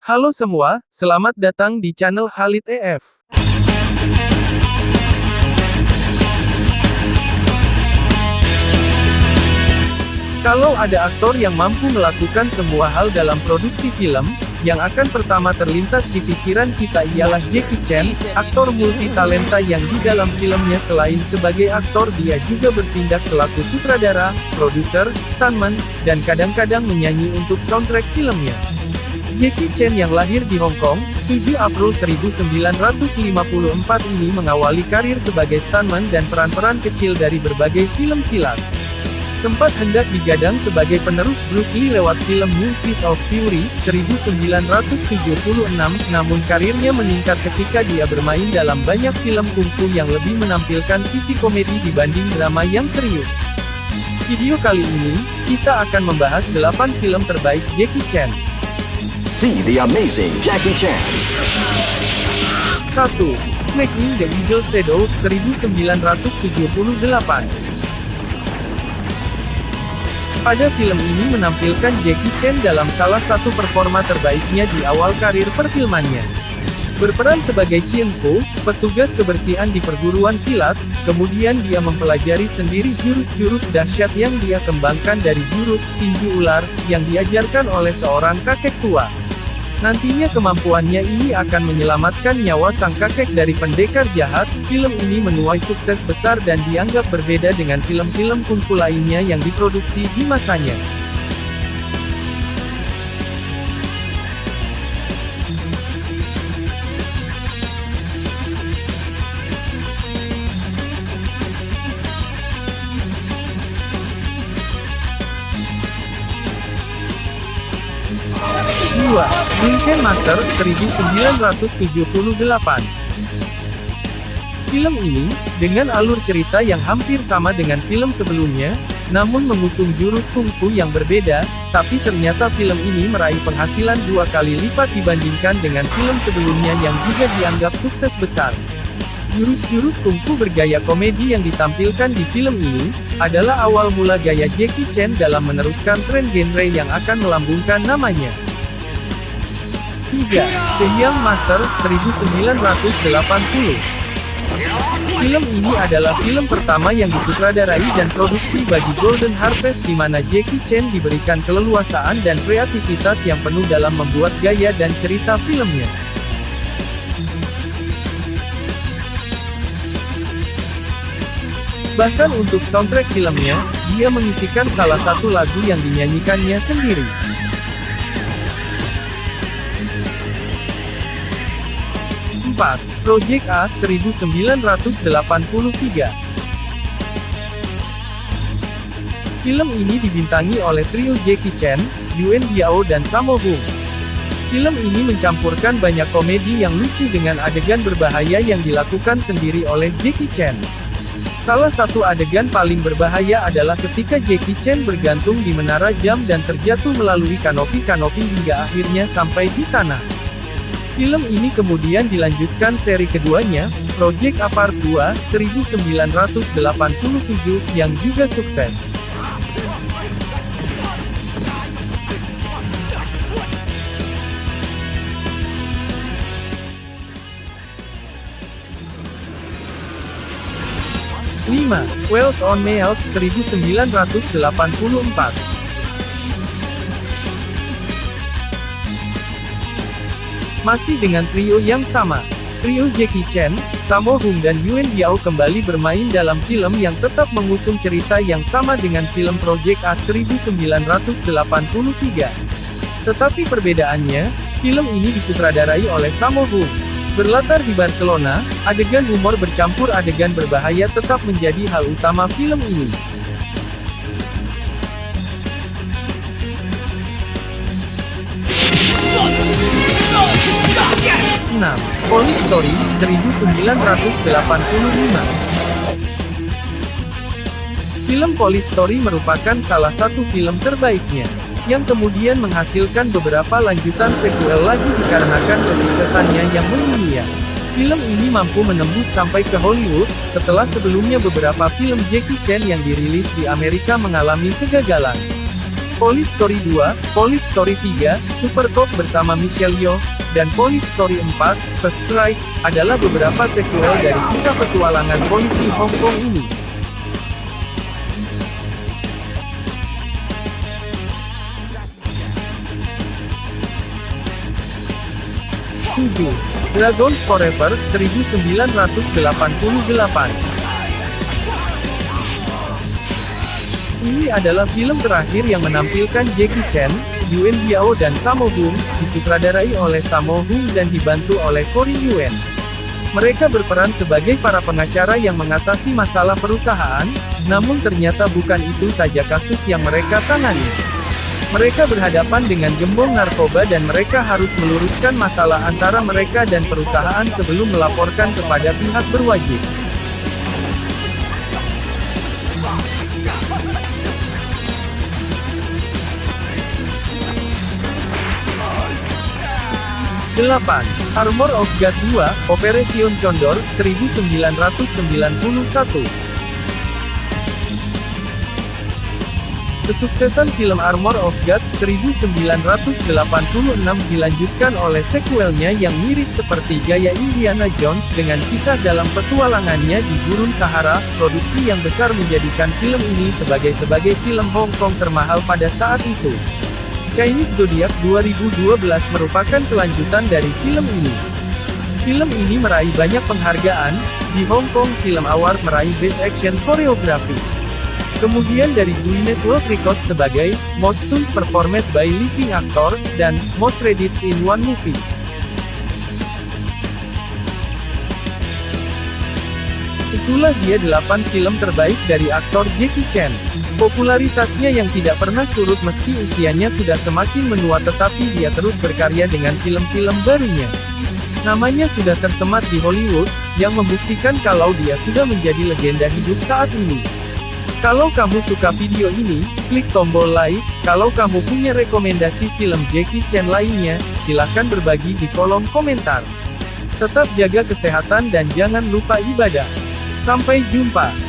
Halo semua, selamat datang di channel Khalid EF. Kalau ada aktor yang mampu melakukan semua hal dalam produksi film, yang akan pertama terlintas di pikiran kita ialah Jackie Chan, aktor multitalenta yang di dalam filmnya selain sebagai aktor dia juga bertindak selaku sutradara, produser, stuntman, dan kadang-kadang menyanyi untuk soundtrack filmnya. Jackie Chan yang lahir di Hong Kong, 7 April 1954 ini mengawali karir sebagai stuntman dan peran-peran kecil dari berbagai film silat. Sempat hendak digadang sebagai penerus Bruce Lee lewat film New Fist of Fury, 1976, namun karirnya meningkat ketika dia bermain dalam banyak film kungfu yang lebih menampilkan sisi komedi dibanding drama yang serius. Video kali ini, kita akan membahas 8 film terbaik Jackie Chan. See the amazing Jackie Chan. 1. Snake in the Eagle Shadow, 1978. Pada film ini menampilkan Jackie Chan dalam salah satu performa terbaiknya di awal karir perfilmannya. Berperan sebagai Chien Fu, petugas kebersihan di perguruan silat, kemudian dia mempelajari sendiri jurus-jurus dahsyat yang dia kembangkan dari jurus tinju ular, yang diajarkan oleh seorang kakek tua. Nantinya kemampuannya ini akan menyelamatkan nyawa sang kakek dari pendekar jahat. Film ini menuai sukses besar dan dianggap berbeda dengan film-film kungfu lainnya yang diproduksi di masanya. Lincoln Master, 1978. Film ini, dengan alur cerita yang hampir sama dengan film sebelumnya, namun mengusung jurus kungfu yang berbeda, tapi ternyata film ini meraih penghasilan 2 kali lipat dibandingkan dengan film sebelumnya yang juga dianggap sukses besar. Jurus-jurus kungfu bergaya komedi yang ditampilkan di film ini, adalah awal mula gaya Jackie Chan dalam meneruskan tren genre yang akan melambungkan namanya. 3. The Young Master, 1980. Film ini adalah film pertama yang disutradarai dan produksi bagi Golden Harvest di mana Jackie Chan diberikan keleluasaan dan kreativitas yang penuh dalam membuat gaya dan cerita filmnya. Bahkan untuk soundtrack filmnya, dia mengisikan salah satu lagu yang dinyanyikannya sendiri. 4. Project A, 1983. Film ini dibintangi oleh trio Jackie Chan, Yuen Biao dan Sammo Hung. Film ini mencampurkan banyak komedi yang lucu dengan adegan berbahaya yang dilakukan sendiri oleh Jackie Chan. Salah satu adegan paling berbahaya adalah ketika Jackie Chan bergantung di menara jam dan terjatuh melalui kanopi-kanopi hingga akhirnya sampai di tanah. Film ini kemudian dilanjutkan seri keduanya, Project A Part 2, 1987, yang juga sukses. Lima. Wheels on Nails, 1984. Masih dengan trio yang sama, trio Jackie Chan, Sammo Hung dan Yuen Biao kembali bermain dalam film yang tetap mengusung cerita yang sama dengan film Project A 1983. Tetapi perbedaannya, film ini disutradarai oleh Sammo Hung. Berlatar di Barcelona, adegan humor bercampur adegan berbahaya tetap menjadi hal utama film ini. 6. Police Story, 1985. Film Police Story merupakan salah satu film terbaiknya, yang kemudian menghasilkan beberapa lanjutan sekuel lagi dikarenakan kesuksesannya yang mendunia. Film ini mampu menembus sampai ke Hollywood, setelah sebelumnya beberapa film Jackie Chan yang dirilis di Amerika mengalami kegagalan. Police Story 2, Police Story 3, Super Cop bersama Michelle Yeoh, dan Police Story 4, First Strike, adalah beberapa sequel dari kisah petualangan polisi Hong Kong ini. 7. Dragons Forever, 1988. Ini adalah film terakhir yang menampilkan Jackie Chan, Yuen Biao dan Sammo Hung, disutradarai oleh Sammo Hung dan dibantu oleh Corey Yuen. Mereka berperan sebagai para pengacara yang mengatasi masalah perusahaan, namun ternyata bukan itu saja kasus yang mereka tangani. Mereka berhadapan dengan gembong narkoba dan mereka harus meluruskan masalah antara mereka dan perusahaan sebelum melaporkan kepada pihak berwajib. Delapan. Armor of God 2, Operation Condor, 1991. Kesuksesan film Armor of God 1986 dilanjutkan oleh sequelnya yang mirip seperti gaya Indiana Jones dengan kisah dalam petualangannya di Gurun Sahara. Produksi yang besar menjadikan film ini sebagai film Hong Kong termahal pada saat itu. Chinese Zodiac 2012 merupakan kelanjutan dari film ini. Film ini meraih banyak penghargaan, di Hong Kong Film Award meraih Best Action Choreography. Kemudian dari Guinness World Records sebagai Most Stunts Performed by Living Actor dan Most Credits in One Movie. Itulah dia 8 film terbaik dari aktor Jackie Chan. Popularitasnya yang tidak pernah surut meski usianya sudah semakin menua, tetapi dia terus berkarya dengan film-film barunya. Namanya sudah tersemat di Hollywood, yang membuktikan kalau dia sudah menjadi legenda hidup saat ini. Kalau kamu suka video ini, klik tombol like. Kalau kamu punya rekomendasi film Jackie Chan lainnya, silahkan berbagi di kolom komentar. Tetap jaga kesehatan dan jangan lupa ibadah. Sampai jumpa.